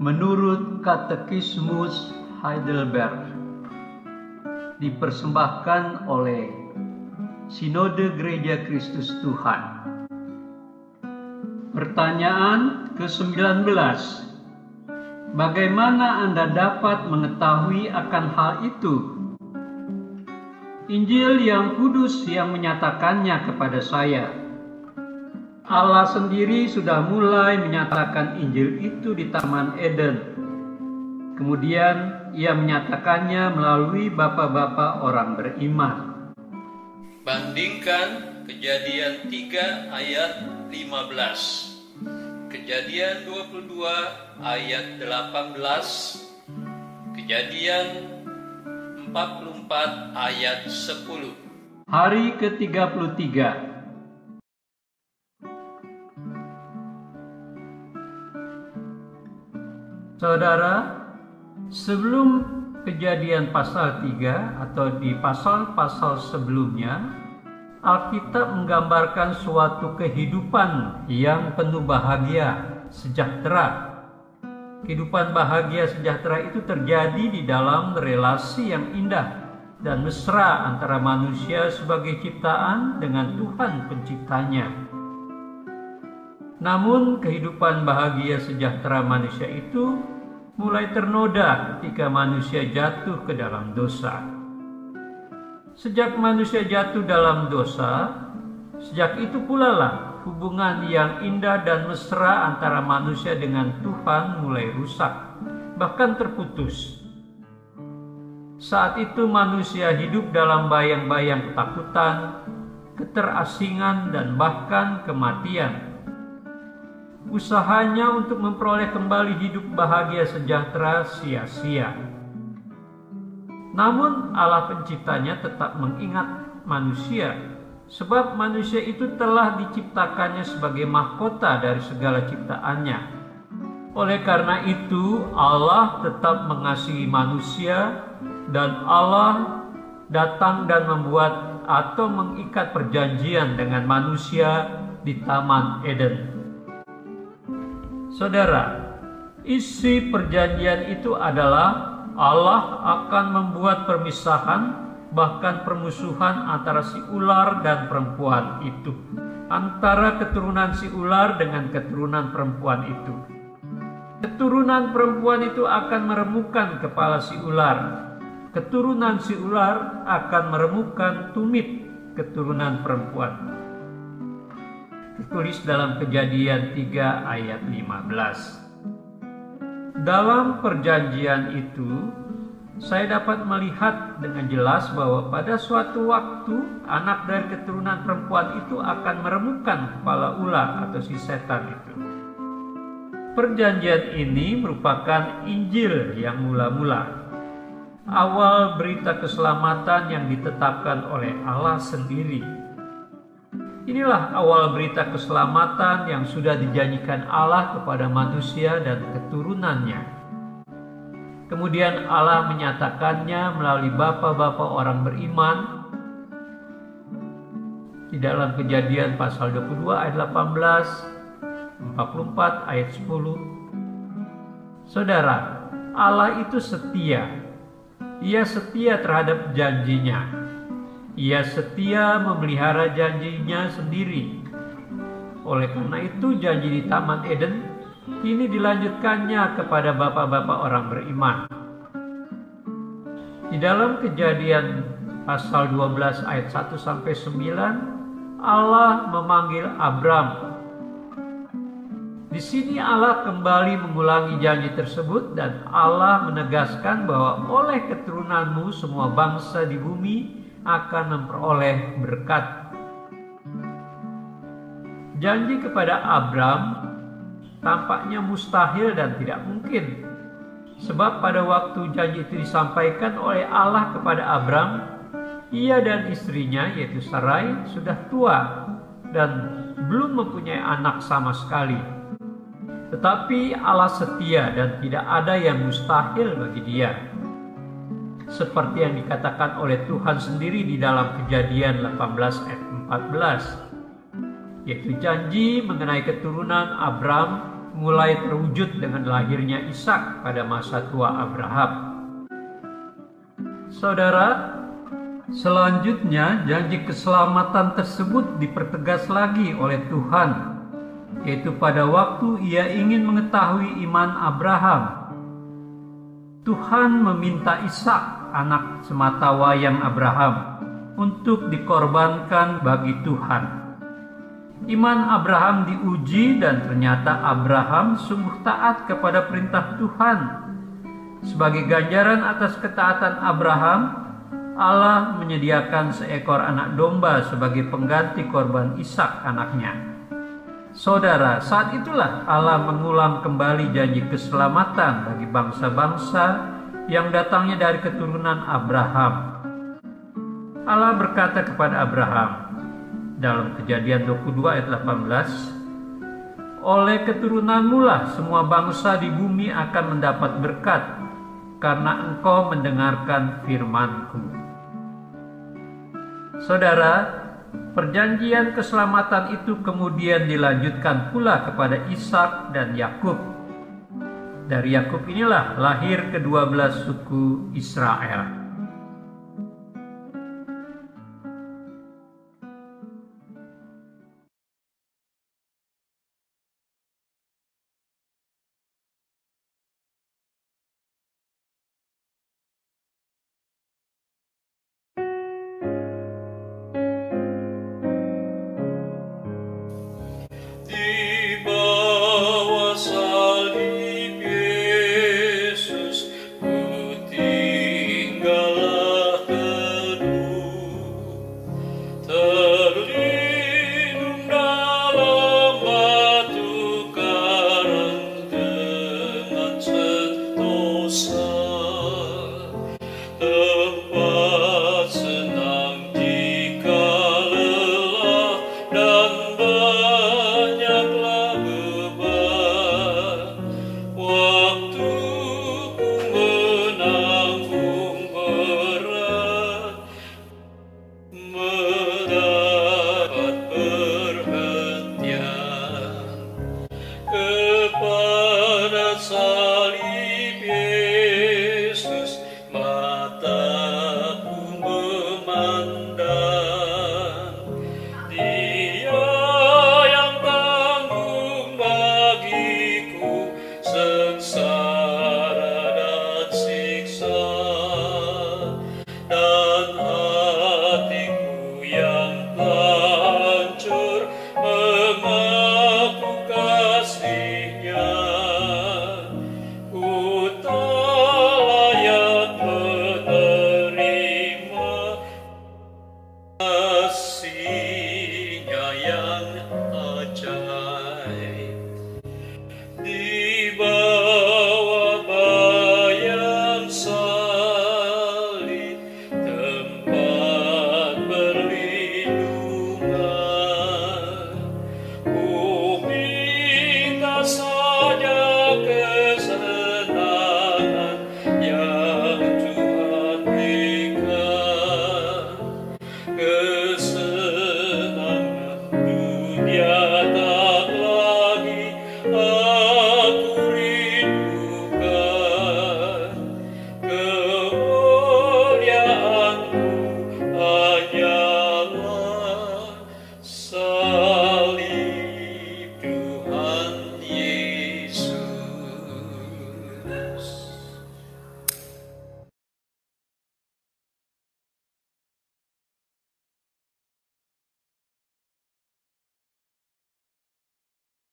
menurut Katekismus Heidelberg, dipersembahkan oleh Sinode Gereja Kristus Tuhan. Pertanyaan ke-19. Bagaimana Anda dapat mengetahui akan hal itu? Injil yang kudus yang menyatakannya kepada saya. Allah sendiri sudah mulai menyatakan Injil itu di Taman Eden. Kemudian Ia menyatakannya melalui bapak-bapak orang beriman. Bandingkan Kejadian 3 ayat 15, Kejadian 22 ayat 18, Kejadian 44 ayat 10. Hari ke-33. Saudara, sebelum Kejadian pasal 3 atau di pasal-pasal sebelumnya, Alkitab menggambarkan suatu kehidupan yang penuh bahagia, sejahtera. Kehidupan bahagia sejahtera itu terjadi di dalam relasi yang indah dan mesra antara manusia sebagai ciptaan dengan Tuhan penciptanya. Namun kehidupan bahagia sejahtera manusia itu mulai ternoda ketika manusia jatuh ke dalam dosa. Sejak manusia jatuh dalam dosa, sejak itu pula lah hubungan yang indah dan mesra antara manusia dengan Tuhan mulai rusak, bahkan terputus. Saat itu manusia hidup dalam bayang-bayang ketakutan, keterasingan, dan bahkan kematian. Usahanya untuk memperoleh kembali hidup bahagia sejahtera sia-sia. Namun Allah penciptanya tetap mengingat manusia, sebab manusia itu telah diciptakannya sebagai mahkota dari segala ciptaannya. Oleh karena itu Allah tetap mengasihi manusia, dan Allah datang dan membuat atau mengikat perjanjian dengan manusia di Taman Eden. Saudara, isi perjanjian itu adalah Allah akan membuat permisahan, bahkan permusuhan antara si ular dan perempuan itu, antara keturunan si ular dengan keturunan perempuan itu. Keturunan perempuan itu akan meremukkan kepala si ular. Keturunan si ular akan meremukkan tumit keturunan perempuan. Ditulis dalam Kejadian 3 ayat 15. Dalam perjanjian itu, saya dapat melihat dengan jelas bahwa pada suatu waktu anak dari keturunan perempuan itu akan meremukkan kepala ular atau si setan itu. Perjanjian ini merupakan Injil yang mula-mula, awal berita keselamatan yang ditetapkan oleh Allah sendiri. Inilah awal berita keselamatan yang sudah dijanjikan Allah kepada manusia dan keturunannya. Kemudian Allah menyatakannya melalui bapak-bapak orang beriman di dalam Kejadian pasal 22 ayat 18, 44 ayat 10. Saudara, Allah itu setia. Ia setia terhadap janjinya. Ia setia memelihara janjinya sendiri. Oleh karena itu janji di Taman Eden kini dilanjutkannya kepada bapak-bapak orang beriman. Di dalam Kejadian pasal 12 ayat 1-9, Allah memanggil Abram. Di sini Allah kembali mengulangi janji tersebut dan Allah menegaskan bahwa oleh keturunanmu semua bangsa di bumi akan memperoleh berkat. Janji kepada Abram tampaknya mustahil dan tidak mungkin, sebab pada waktu janji itu disampaikan oleh Allah kepada Abram, ia dan istrinya yaitu Sarai sudah tua dan belum mempunyai anak sama sekali. Tetapi Allah setia dan tidak ada yang mustahil bagi Dia. Seperti yang dikatakan oleh Tuhan sendiri di dalam Kejadian 18 ayat 14, yaitu janji mengenai keturunan Abram mulai terwujud dengan lahirnya Ishak pada masa tua Abraham. Saudara, selanjutnya janji keselamatan tersebut dipertegas lagi oleh Tuhan, yaitu pada waktu Ia ingin mengetahui iman Abraham. Tuhan meminta Ishak, anak sematawayang Abraham, untuk dikorbankan bagi Tuhan. Iman Abraham diuji dan ternyata Abraham sungguh taat kepada perintah Tuhan. Sebagai ganjaran atas ketaatan Abraham, Allah menyediakan seekor anak domba sebagai pengganti korban Ishak anaknya. Saudara, saat itulah Allah mengulang kembali janji keselamatan bagi bangsa-bangsa yang datangnya dari keturunan Abraham. Allah berkata kepada Abraham dalam Kejadian 22 ayat 18, oleh keturunanmu lah semua bangsa di bumi akan mendapat berkat, karena engkau mendengarkan firman-Ku. Saudara, perjanjian keselamatan itu kemudian dilanjutkan pula kepada Ishak dan Yakub. Dari Yakub inilah lahir ke-12 suku Israel.